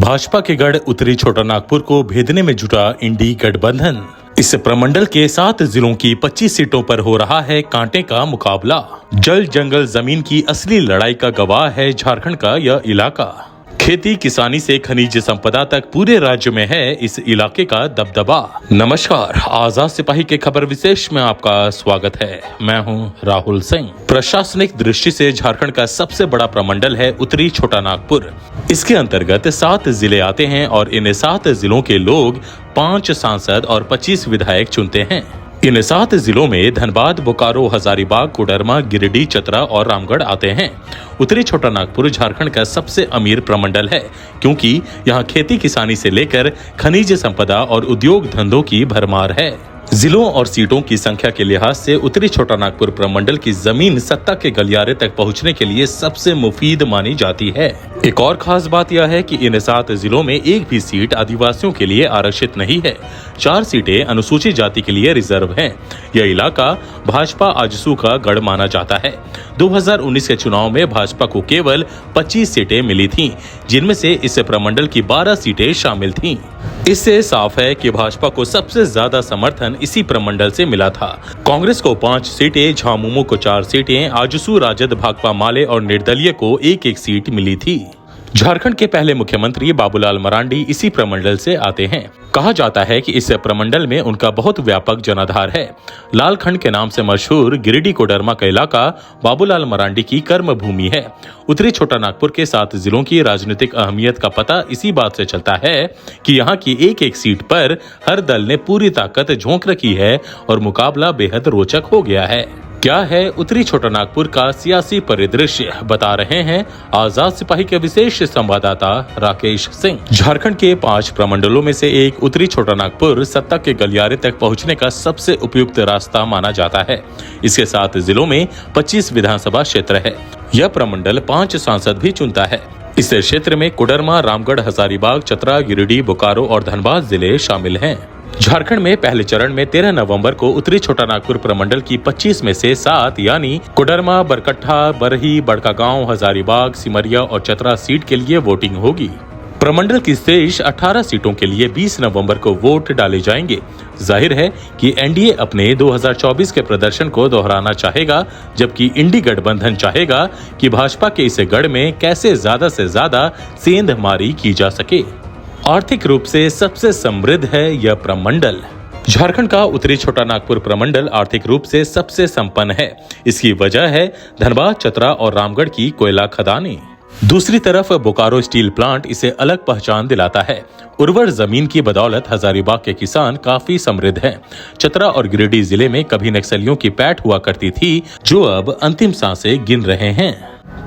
भाजपा के गढ़ उत्तरी छोटा नागपुर को भेदने में जुटा इंडी गठबंधन। इस प्रमंडल के 7 जिलों की 25 सीटों पर हो रहा है कांटे का मुकाबला। जल जंगल जमीन की असली लड़ाई का गवाह है झारखंड का यह इलाका। खेती किसानी से खनिज संपदा तक पूरे राज्य में है इस इलाके का दबदबा। नमस्कार, आजाद सिपाही के खबर विशेष में आपका स्वागत है। मैं हूं राहुल सिंह। प्रशासनिक दृष्टि से झारखंड का सबसे बड़ा प्रमंडल है उत्तरी छोटा नागपुर। इसके अंतर्गत 7 जिले आते हैं और इन 7 जिलों के लोग 5 सांसद और 25 विधायक चुनते हैं। इन 7 जिलों में धनबाद, बोकारो, हजारीबाग, कोडरमा, गिरिडीह, चतरा और रामगढ़ आते हैं। उत्तरी छोटा नागपुर झारखंड का सबसे अमीर प्रमंडल है क्योंकि यहाँ खेती किसानी से लेकर खनिज संपदा और उद्योग धंधों की भरमार है। जिलों और सीटों की संख्या के लिहाज से उत्तरी छोटा नागपुर प्रमंडल की जमीन सत्ता के गलियारे तक पहुंचने के लिए सबसे मुफीद मानी जाती है। एक और खास बात यह है कि इन 7 जिलों में एक भी सीट आदिवासियों के लिए आरक्षित नहीं है। 4 सीटें अनुसूचित जाति के लिए रिजर्व हैं। यह इलाका भाजपा आजसू का गढ़ माना जाता है। 2019 के चुनाव में भाजपा को केवल 25 सीटें मिली थीं, जिनमें से इस प्रमंडल की 12 सीटें शामिल थीं। इससे साफ है कि भाजपा को सबसे ज्यादा समर्थन इसी प्रमंडल से मिला था। कांग्रेस को 5 सीटें, झामुमो को 4 सीटें, आजसू, राजद, भाकपा माले और निर्दलीय को 1-1 सीट मिली थी। झारखंड के पहले मुख्यमंत्री बाबूलाल मरांडी इसी प्रमंडल से आते हैं। कहा जाता है कि इस प्रमंडल में उनका बहुत व्यापक जनाधार है। लालखंड के नाम से मशहूर गिरिडीह कोडरमा का इलाका बाबूलाल मरांडी की कर्म भूमि है। उत्तरी छोटा नागपुर के 7 जिलों की राजनीतिक अहमियत का पता इसी बात से चलता है कि यहाँ की 1-1 सीट पर हर दल ने पूरी ताकत झोंक रखी है और मुकाबला बेहद रोचक हो गया है। क्या है उत्तरी छोटा नागपुर का सियासी परिदृश्य, बता रहे हैं आजाद सिपाही के विशेष संवाददाता राकेश सिंह। झारखंड के 5 प्रमंडलों में से एक उत्तरी छोटा नागपुर सत्ता के गलियारे तक पहुंचने का सबसे उपयुक्त रास्ता माना जाता है। इसके 7 जिलों में 25 विधानसभा क्षेत्र है। यह प्रमंडल 5 सांसद भी चुनता है। इस क्षेत्र में कोडरमा, रामगढ़, हजारीबाग, चतरा, गिरिडीह, बोकारो और धनबाद जिले शामिल हैं। झारखंड में पहले चरण में 13 नवंबर को उत्तरी छोटा नागपुर प्रमंडल की 25 में से 7 यानी कोडरमा, बरकट्ठा, बरही, बड़कागांव, हजारीबाग, सिमरिया और चतरा सीट के लिए वोटिंग होगी। प्रमंडल की शेष 18 सीटों के लिए 20 नवंबर को वोट डाले जाएंगे। जाहिर है कि एनडीए अपने 2024 के प्रदर्शन को दोहराना चाहेगा, जबकि इंडी गठबंधन चाहेगा कि भाजपा के इस गढ़ में कैसे ज्यादा से ज्यादा सेंधमारी की जा सके। आर्थिक रूप से सबसे समृद्ध है यह प्रमंडल। झारखंड का उत्तरी छोटा नागपुर प्रमंडल आर्थिक रूप से सबसे संपन्न है। इसकी वजह है धनबाद, चतरा और रामगढ़ की कोयला खदानें। दूसरी तरफ बोकारो स्टील प्लांट इसे अलग पहचान दिलाता है। उर्वर जमीन की बदौलत हजारीबाग के किसान काफी समृद्ध हैं। चतरा और गिरिडीह जिले में कभी नक्सलियों की पैठ हुआ करती थी, जो अब अंतिम सांसें गिन रहे हैं।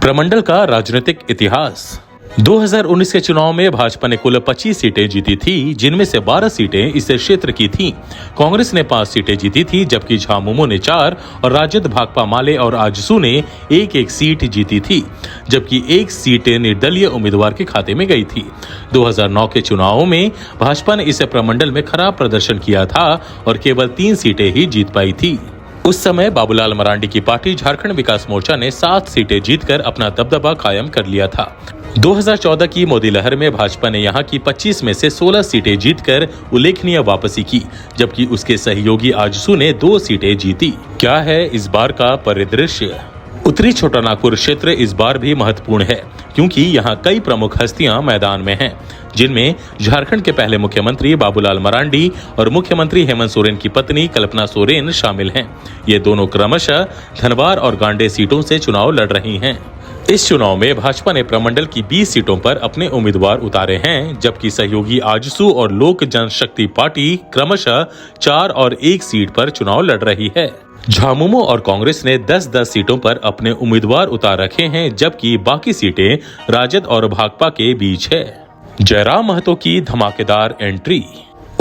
प्रमंडल का राजनीतिक इतिहास। 2019 के चुनाव में भाजपा ने कुल 25 सीटें जीती थी, जिनमें से 12 सीटें इस क्षेत्र की थीं। कांग्रेस ने 5 सीटें जीती थी, जबकि झामुमो ने 4 और राजद, भाकपा माले और आजसू ने 1-1 सीट जीती थी, जबकि 1 सीट निर्दलीय उम्मीदवार के खाते में गई थी। 2009 के चुनावों में भाजपा ने इस प्रमंडल में खराब प्रदर्शन किया था और केवल 3 सीटें ही जीत पाई थी। उस समय बाबूलाल मरांडी की पार्टी झारखंड विकास मोर्चा ने 7 सीटें जीतकर अपना दबदबा कायम कर लिया था। 2014 की मोदी लहर में भाजपा ने यहां की 25 में से 16 सीटें जीतकर उल्लेखनीय वापसी की, जबकि उसके सहयोगी आजसू ने 2 सीटें जीती। क्या है इस बार का परिदृश्य? उत्तरी छोटा नागपुर क्षेत्र इस बार भी महत्वपूर्ण है क्योंकि यहाँ कई प्रमुख हस्तियां मैदान में हैं, जिनमें झारखंड के पहले मुख्यमंत्री बाबूलाल मरांडी और मुख्यमंत्री हेमंत सोरेन की पत्नी कल्पना सोरेन शामिल हैं। ये दोनों क्रमशः धनबाद और गांडे सीटों से चुनाव लड़ रही हैं। इस चुनाव में भाजपा ने प्रमंडल की 20 सीटों पर अपने उम्मीदवार उतारे हैं, जबकि सहयोगी आजसू और लोक जनशक्ति पार्टी क्रमशः 4 और 1 सीट पर चुनाव लड़ रही है। झामुमो और कांग्रेस ने 10-10 सीटों पर अपने उम्मीदवार उतार रखे हैं, जबकि बाकी सीटें राजद और भाकपा के बीच है। जयराम महतो की धमाकेदार एंट्री।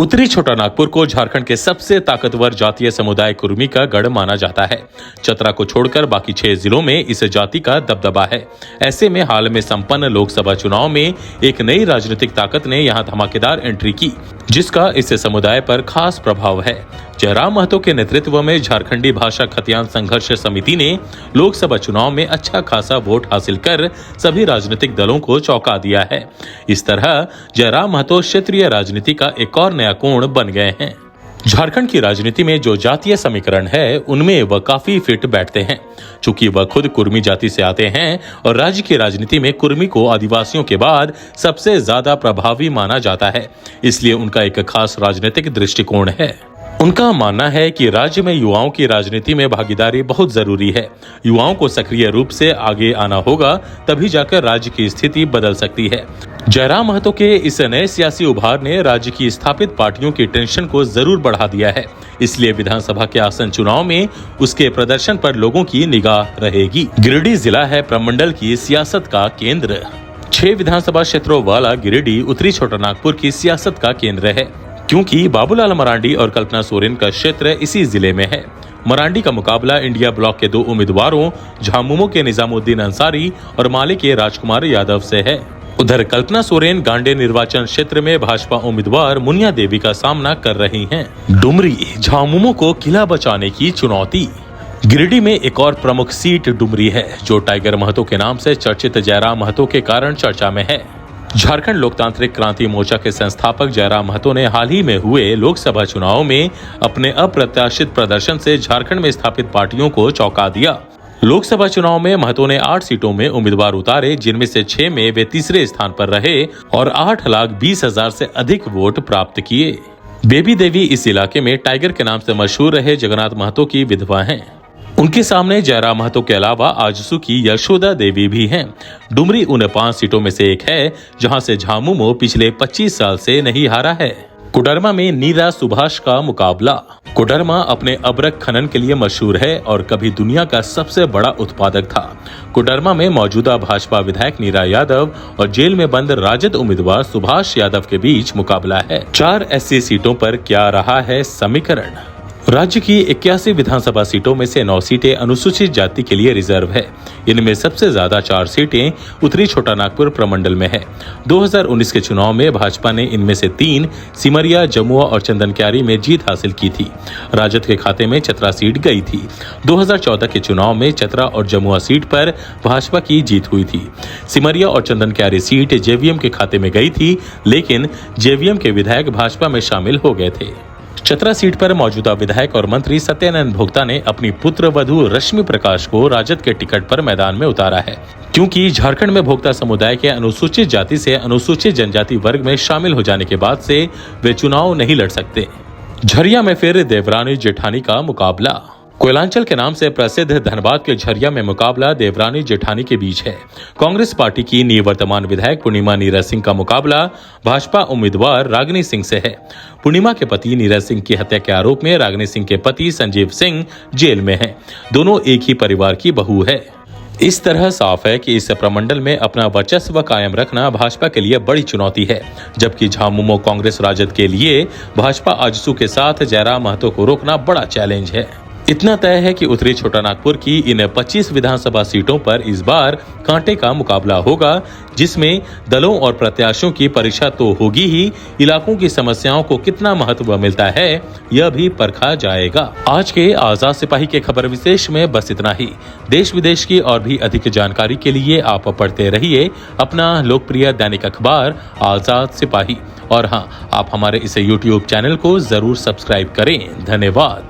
उत्तरी छोटा नागपुर को झारखंड के सबसे ताकतवर जातीय समुदाय कुर्मी का गढ़ माना जाता है। चतरा को छोड़कर बाकी 6 जिलों में इस जाति का दबदबा है। ऐसे में हाल में संपन्न लोकसभा चुनाव में एक नई राजनीतिक ताकत ने यहां धमाकेदार एंट्री की, जिसका इस समुदाय पर खास प्रभाव है। जयराम महतो के नेतृत्व में झारखंडी भाषा खतियान संघर्ष समिति ने लोकसभा चुनाव में अच्छा खासा वोट हासिल कर सभी राजनीतिक दलों को चौंका दिया है। इस तरह जयराम महतो क्षेत्रीय राजनीति का एक और नया कोण बन गए हैं। झारखंड की राजनीति में जो जातीय समीकरण है, उनमें वह काफी फिट बैठते हैं। चूंकि वह खुद कुर्मी जाति से आते हैं और राज्य की राजनीति में कुर्मी को आदिवासियों के बाद सबसे ज्यादा प्रभावी माना जाता है, इसलिए उनका एक खास राजनीतिक दृष्टिकोण है। उनका मानना है कि राज्य में युवाओं की राजनीति में भागीदारी बहुत जरूरी है। युवाओं को सक्रिय रूप से आगे आना होगा, तभी जाकर राज्य की स्थिति बदल सकती है। जयराम महतो के इस नए सियासी उभार ने राज्य की स्थापित पार्टियों की टेंशन को जरूर बढ़ा दिया है। इसलिए विधानसभा के आसन चुनाव में उसके प्रदर्शन पर लोगों की निगाह रहेगी। गिरिडीह जिला है प्रमंडल की सियासत का केंद्र। 6 विधानसभा क्षेत्रों वाला गिरिडीह उत्तरी छोटा नागपुर की सियासत का केंद्र है, क्योंकि बाबूलाल मरांडी और कल्पना सोरेन का क्षेत्र इसी जिले में है। मरांडी का मुकाबला इंडिया ब्लॉक के 2 उम्मीदवारों झामुमो के निजामुद्दीन अंसारी और माले के राजकुमार यादव से है। उधर कल्पना सोरेन गांडे निर्वाचन क्षेत्र में भाजपा उम्मीदवार मुनिया देवी का सामना कर रही हैं। डुमरी झामुमो को किला बचाने की चुनौती। गिरिडीह में एक और प्रमुख सीट डुमरी है, जो टाइगर महतो के नाम से चर्चित जयराम महतो के कारण चर्चा में है। झारखंड लोकतांत्रिक क्रांति मोर्चा के संस्थापक जयराम महतो ने हाल ही में हुए लोकसभा चुनाव में अपने अप्रत्याशित प्रदर्शन से झारखंड में स्थापित पार्टियों को चौंका दिया। लोकसभा चुनाव में महतो ने 8 सीटों में उम्मीदवार उतारे, जिनमें से 6 में वे तीसरे स्थान पर रहे और 8,20,000 से अधिक वोट प्राप्त किए। बेबी देवी इस इलाके में टाइगर के नाम से मशहूर रहे जगन्नाथ महतो की विधवा हैं। उनके सामने जयराम महतो के अलावा आजसू की यशोदा देवी भी हैं। डुमरी उन 5 सीटों में से एक है जहां से झामुमो पिछले 25 साल से नहीं हारा है। कोडरमा में नीरा सुभाष का मुकाबला। कोडरमा अपने अब्रक खनन के लिए मशहूर है और कभी दुनिया का सबसे बड़ा उत्पादक था। कोडरमा में मौजूदा भाजपा विधायक नीरा यादव और जेल में बंद राजद उम्मीदवार सुभाष यादव के बीच मुकाबला है। 4 SC सीटों पर क्या रहा है समीकरण। राज्य की 81 विधानसभा सीटों में से 9 सीटें अनुसूचित जाति के लिए रिजर्व है। इनमें सबसे ज्यादा 4 सीटें उत्तरी छोटा नागपुर प्रमंडल में है। 2019 के चुनाव में भाजपा ने इनमें से 3 सिमरिया, जमुआ और चंदनक्यारी में जीत हासिल की थी। राजद के खाते में चतरा सीट गई थी। 2014 के चुनाव में चतरा और जमुआ सीट पर भाजपा की जीत हुई थी। सिमरिया और चंदनक्यारी सीट JVM के खाते में गई थी, लेकिन JVM के विधायक भाजपा में शामिल हो गए थे। चतरा सीट पर मौजूदा विधायक और मंत्री सत्यानंद भोक्ता ने अपनी पुत्र वधू रश्मि प्रकाश को राजद के टिकट पर मैदान में उतारा है, क्योंकि झारखंड में भोक्ता समुदाय के अनुसूचित जाति से अनुसूचित जनजाति वर्ग में शामिल हो जाने के बाद से वे चुनाव नहीं लड़ सकते। झरिया में फिर देवरानी जेठानी का मुकाबला। कोयलांचल के नाम से प्रसिद्ध धनबाद के झरिया में मुकाबला देवरानी जेठानी के बीच है। कांग्रेस पार्टी की निवर्तमान विधायक पूर्णिमा नीरज सिंह का मुकाबला भाजपा उम्मीदवार रागिनी सिंह से है। पूर्णिमा के पति नीरज सिंह की हत्या के आरोप में रागिनी सिंह के पति संजीव सिंह जेल में हैं। दोनों एक ही परिवार की बहू है। इस तरह साफ है कि इस प्रमंडल में अपना वर्चस्व कायम रखना भाजपा के लिए बड़ी चुनौती है, जबकि झामुमो कांग्रेस राजद के लिए भाजपा आजसू के साथ जयराम महतो को रोकना बड़ा चैलेंज है। इतना तय है कि उत्तरी छोटा नागपुर की इन 25 विधानसभा सीटों पर इस बार कांटे का मुकाबला होगा, जिसमें दलों और प्रत्याशियों की परीक्षा तो होगी ही, इलाकों की समस्याओं को कितना महत्व मिलता है यह भी परखा जाएगा। आज के आजाद सिपाही के खबर विशेष में बस इतना ही। देश विदेश की और भी अधिक जानकारी के लिए आप पढ़ते रहिए अपना लोकप्रिय दैनिक अखबार आजाद सिपाही। और हाँ, आप हमारे इस YouTube चैनल को जरूर सब्सक्राइब करें। धन्यवाद।